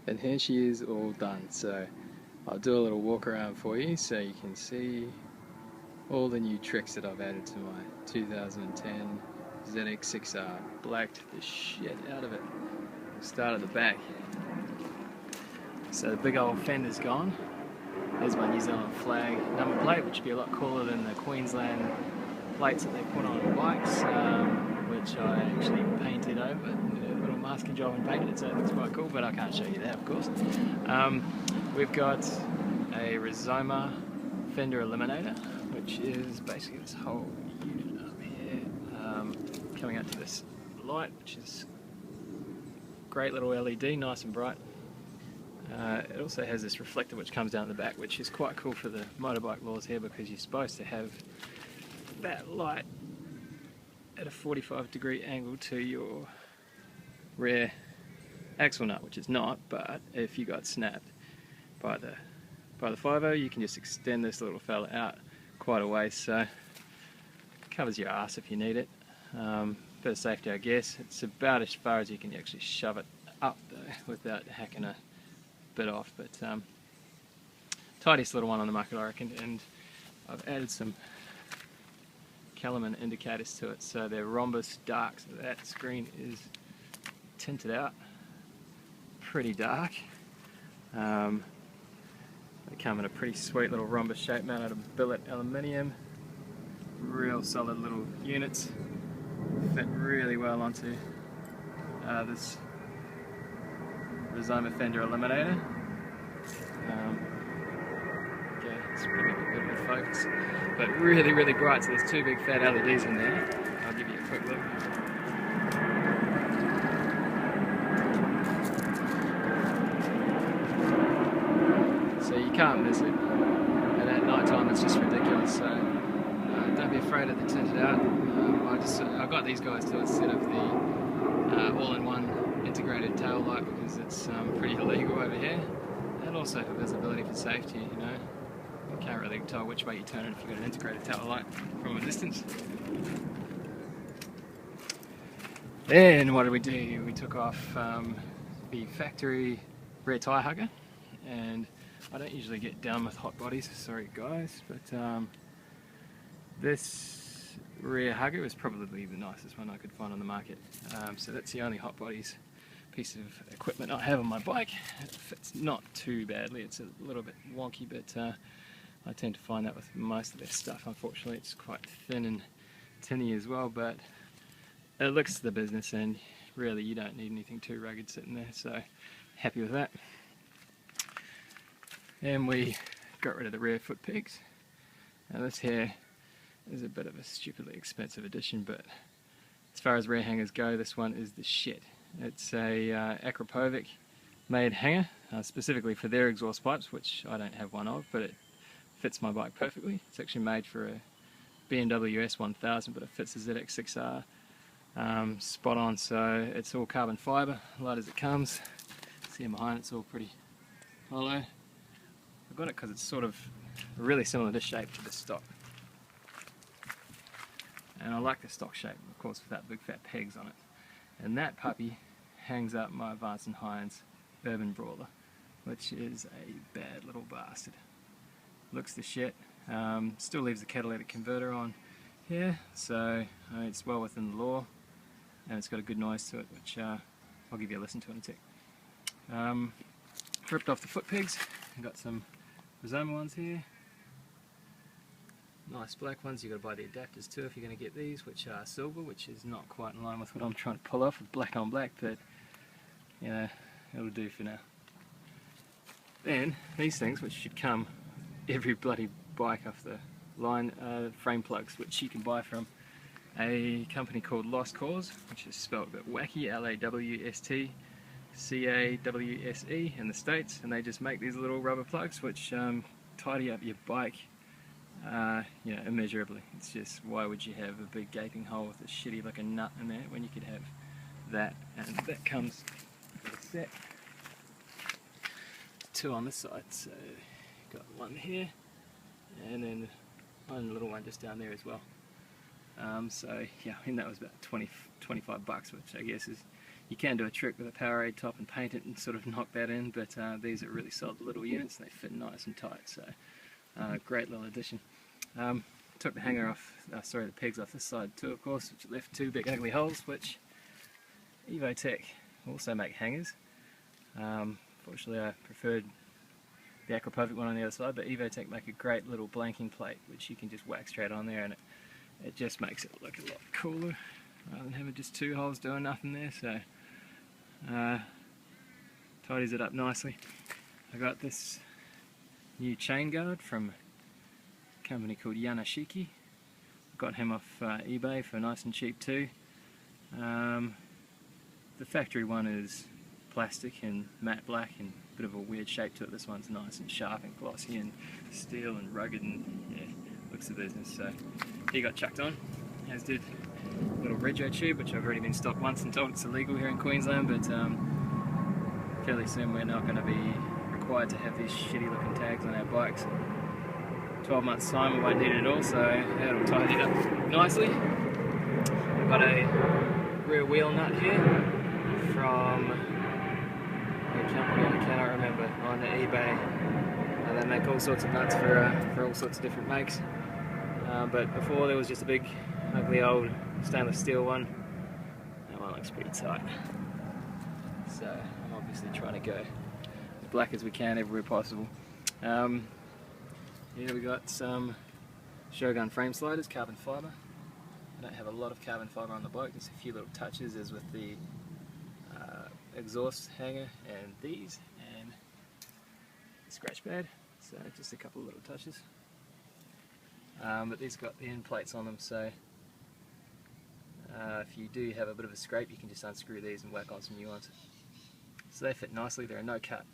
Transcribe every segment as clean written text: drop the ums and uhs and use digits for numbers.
And here she is all done. So I'll do a little walk around for you so you can see all the new tricks that I've added to my 2010 ZX6r. Blacked the shit out of it. We'll start at the back. So the big old fender's gone. There's my New Zealand flag number plate, which would be a lot cooler than the Queensland plates that they put on bikes, which I actually painted over. Did a little masking job and painted it, so it looks quite cool, but I can't show you that, of course. We've got a Rizoma fender eliminator, which is basically this whole unit up here, coming up to this light, which is great little LED, nice and bright. It also has this reflector which comes down the back, which is quite cool for the motorbike laws here, because you're supposed to have that light at a 45-degree angle to your rear axle nut, which is not, but if you got snapped by the 5.0, you can just extend this little fella out quite a way, so it covers your ass if you need it. Bit of safety, I guess. It's about as far as you can actually shove it up though without hacking a bit off, but tidiest little one on the market, I reckon. And I've added some Kellerman indicators to it, so they're rhombus dark, so that screen is tinted out pretty dark. They come in a pretty sweet little rhombus shape made out of billet aluminium. Real solid little units, fit really well onto this Rizoma fender eliminator. Okay, it's probably a bit of a focus, but really, really bright. So there's two big fat LEDs in there. I'll give you a quick look. So you can't miss it, and at night time it's just ridiculous. So don't be afraid of the tinted out. I got these guys to set up the all-in-one integrated tail light, because it's pretty illegal over here, and also for visibility, for safety. You know, you can't really tell which way you turn it if you've got an integrated tail light from a distance. Then what did we do? We took off the factory rear tyre hugger, and I don't usually get down with hot bodies, sorry guys, but this rear hugger is probably the nicest one I could find on the market. So that's the only hot bodies piece of equipment I have on my bike. It fits not too badly, it's a little bit wonky, but I tend to find that with most of their stuff. Unfortunately, it's quite thin and tinny as well, but it looks the business, and really you don't need anything too rugged sitting there, so happy with that. And we got rid of the rear foot pegs. Now this here is a bit of a stupidly expensive addition, but as far as rear hangers go, this one is the shit. It's a Akrapovic made hanger, specifically for their exhaust pipes, which I don't have one of, but it fits my bike perfectly. It's actually made for a BMW S1000, but it fits the ZX6r spot on, so it's all carbon fibre, light as it comes. See behind it's all pretty hollow. I got it because it's sort of really similar to shape to the stock. And I like the stock shape, of course, without big fat pegs on it. And that puppy hangs up my Vance & Hines Urban Brawler, which is a bad little bastard. Looks the shit. Still leaves the catalytic converter on here, so it's well within the law, and it's got a good noise to it, which I'll give you a listen to in a tick. Ripped off the foot pegs. I've got some Rizoma ones here. Nice black ones. You've got to buy the adapters too if you're going to get these, which are silver, which is not quite in line with what I'm trying to pull off with black on black, but you know, it'll do for now. Then these things, which should come every bloody bike off the line, frame plugs, which you can buy from a company called Lost Cause, which is spelled a bit wacky, LAWST CAWSE in the States, and they just make these little rubber plugs which tidy up your bike you know, immeasurably. It's just, why would you have a big gaping hole with a shitty looking nut in there when you could have that? And that comes with a set. Two on this side, so got one here and then one little one just down there as well. So yeah, I mean that was about 25 bucks, which I guess is You can do a trick with a Powerade top and paint it and sort of knock that in, but these are really solid little units. They fit nice and tight, so great little addition. Took the hanger off, the pegs off this side too, of course, which left two big ugly holes, which Evotech also make hangers. Fortunately, I preferred the Aquapovic one on the other side, but Evotech make a great little blanking plate, which you can just whack straight on there, and it just makes it look a lot cooler, rather than having just two holes doing nothing there, so tidies it up nicely. I got this new chain guard from a company called Yanashiki. Got him off eBay for nice and cheap too. The factory one is plastic and matte black and a bit of a weird shape to it. This one's nice and sharp and glossy and steel and rugged and yeah, looks the business. So he got chucked on, as did a little Rego tube, which I've already been stopped once and told it's illegal here in Queensland, but fairly soon we're not going to be required to have these shitty looking tags on our bikes. 12 months time we won't need it at all, so that'll tidy it up nicely. I've got a rear wheel nut here from a company I cannot remember on eBay. They make all sorts of nuts for all sorts of different makes. But before there was just a big ugly old stainless steel one. That one looks pretty tight. So I'm obviously trying to go as black as we can everywhere possible. Here we got some Shogun frame sliders, carbon fibre. I don't have a lot of carbon fibre on the bike, just a few little touches as with the exhaust hanger and these and the scratch pad, so just a couple of little touches. But these got the end plates on them, so if you do have a bit of a scrape you can just unscrew these and whack on some new ones. So they fit nicely, they're a no cut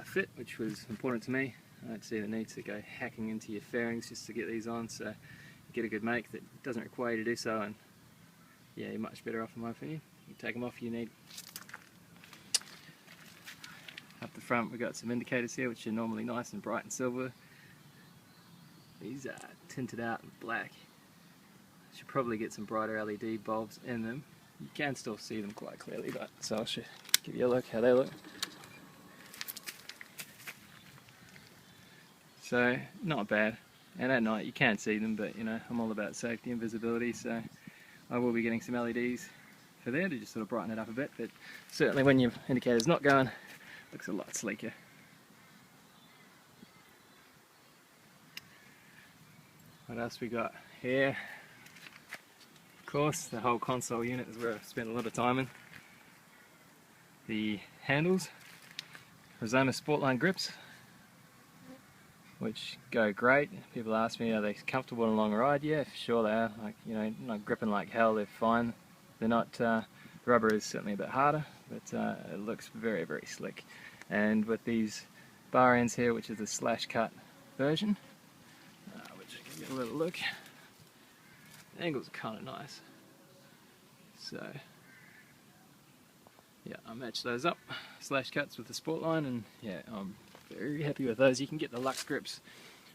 fit, which was important to me. I don't see the need to go hacking into your fairings just to get these on, so you get a good make that doesn't require you to do so, and yeah, you're much better off in my opinion. You take them off if you need. Up the front we've got some indicators here which are normally nice and bright and silver. These are tinted out in black. Should probably get some brighter LED bulbs in them. You can still see them quite clearly, but so I'll give you a look how they look. So not bad, and at night you can see them, but you know I'm all about safety and visibility, so I will be getting some LEDs for there to just sort of brighten it up a bit, but certainly when your indicator's not going, it looks a lot sleeker. What else we got here? Of course, the whole console unit is where I've spent a lot of time in. The handles, Rizoma Sportline grips, which go great. People ask me, are they comfortable on a long ride? Yeah, for sure they are. Like, you know, not gripping like hell, they're fine. They're not, the rubber is certainly a bit harder, but it looks very, very slick. And with these bar ends here, which is the slash cut version, which I can get a little look, the angles are kind of nice. So, yeah, I matched those up, slash cuts with the Sportline, and yeah, I'm very happy with those. You can get the Lux grips,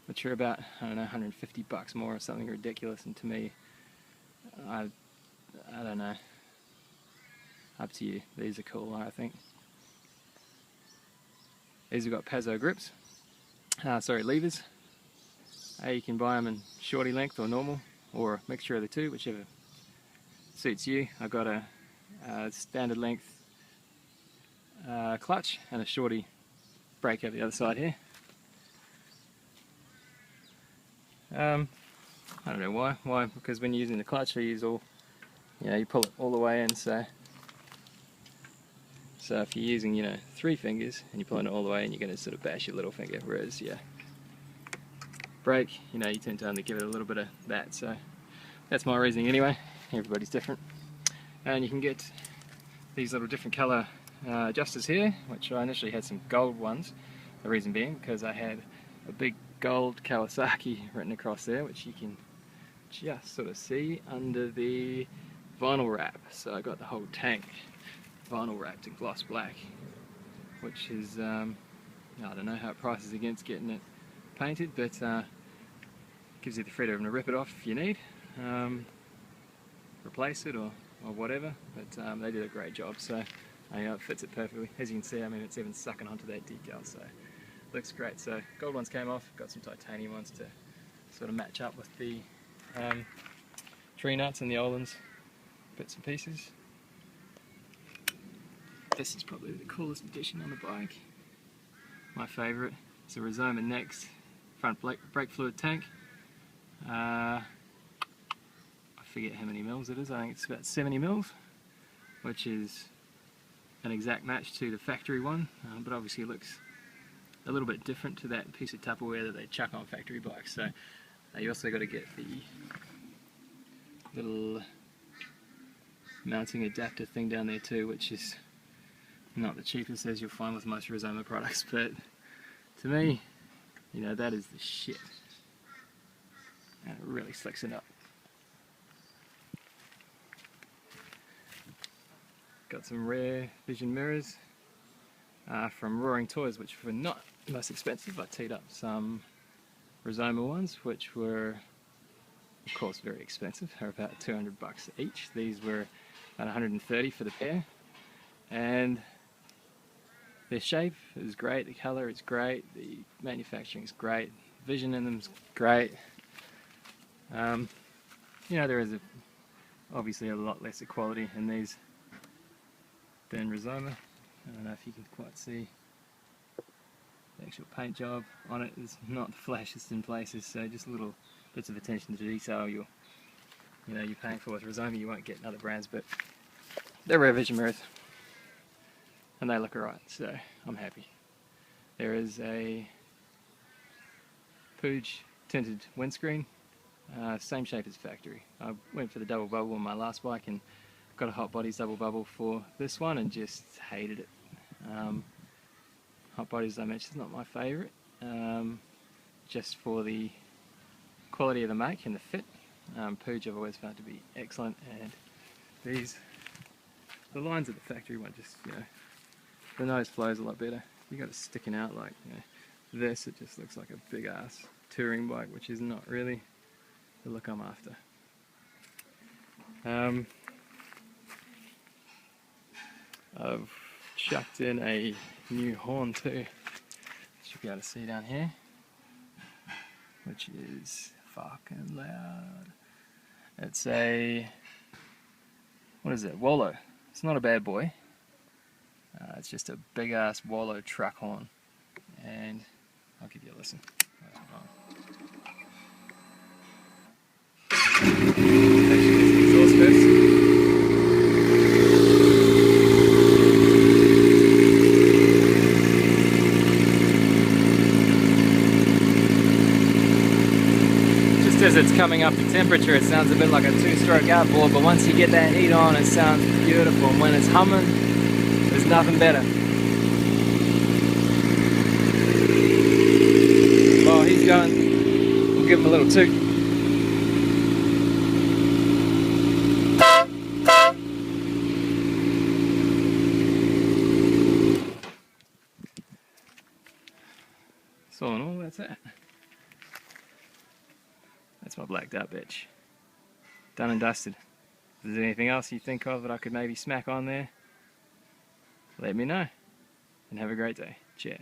which are about, I don't know, 150 bucks more or something ridiculous, and to me, I don't know, up to you. These are cool, I think. These have got Pazzo grips, levers. You can buy them in shorty length or normal, or a mixture of the two, whichever suits you. I've got a standard length clutch and a shorty brake over the other side here. I don't know why. Why? Because when you're using the clutch, you use all, you know, you pull it all the way in. So if you're using, you know, 3 fingers and you're pulling it all the way, and you're going to sort of bash your little finger. Whereas, yeah, brake, you know, you tend to only give it a little bit of that. So that's my reasoning anyway. Everybody's different. And you can get these little different colour adjusters here, which I initially had some gold ones. The reason being because I had a big gold Kawasaki written across there, which you can just sort of see under the vinyl wrap. So I got the whole tank vinyl wrapped in gloss black, which is, I don't know how it prices against getting it painted, but gives you the freedom to rip it off if you need, replace it, or or whatever, but they did a great job, so it fits it perfectly. As you can see, I mean, it's even sucking onto that decal, so looks great. So gold ones came off, got some titanium ones to sort of match up with the tree nuts and the old ones, bits and pieces. This is probably the coolest addition on the bike. My favourite. It's a Rizoma Next front brake fluid tank. I forget how many mils it is. I think it's about 70 mils, which is an exact match to the factory one, but obviously it looks a little bit different to that piece of Tupperware that they chuck on factory bikes. So you also got to get the little mounting adapter thing down there too, which is not the cheapest, as you'll find with most Rizoma products, but to me, you know, that is the shit. And it really slicks it up. Got some rare vision mirrors from Roaring Toys, which were not the most expensive. I teed up some Rizoma ones, which were, of course, very expensive. They're about 200 bucks each. These were about 130 for the pair. And their shape is great, the colour is great, the manufacturing is great, vision in them is great. You know, there is obviously a lot lesser quality in these than Rizoma. I don't know if you can quite see the actual paint job on it is not the flashiest in places, so just little bits of attention to detail you're paying for with Rizoma you won't get in other brands, but they're rare vision mirrors and they look alright, so I'm happy. There is a Pooge tinted windscreen, same shape as factory. I went for the double bubble on my last bike and got a Hot Bodies double bubble for this one and just hated it. Hot Bodies, as I mentioned, is not my favourite, just for the quality of the make and the fit. Pooge I've always found to be excellent, and the lines of the factory one just, the nose flows a lot better. You got it sticking out like this, it just looks like a big ass touring bike, which is not really the look I'm after. I've chucked in a new horn too, should be able to see down here, which is fucking loud. It's a, what is it, Wallow. It's not a bad boy. It's just a big ass Wallow truck horn, and I'll give you a listen. Exhaust first. Just as it's coming up to temperature, it sounds a bit like a two-stroke outboard, but once you get that heat on, it sounds beautiful, and when it's humming, there's nothing better. Well, he's going. We'll give him a little toot. So all in all, that's it. That's my blacked out bitch. Done and dusted. If there's anything else you think of that I could maybe smack on there, let me know. And have a great day. Cheers.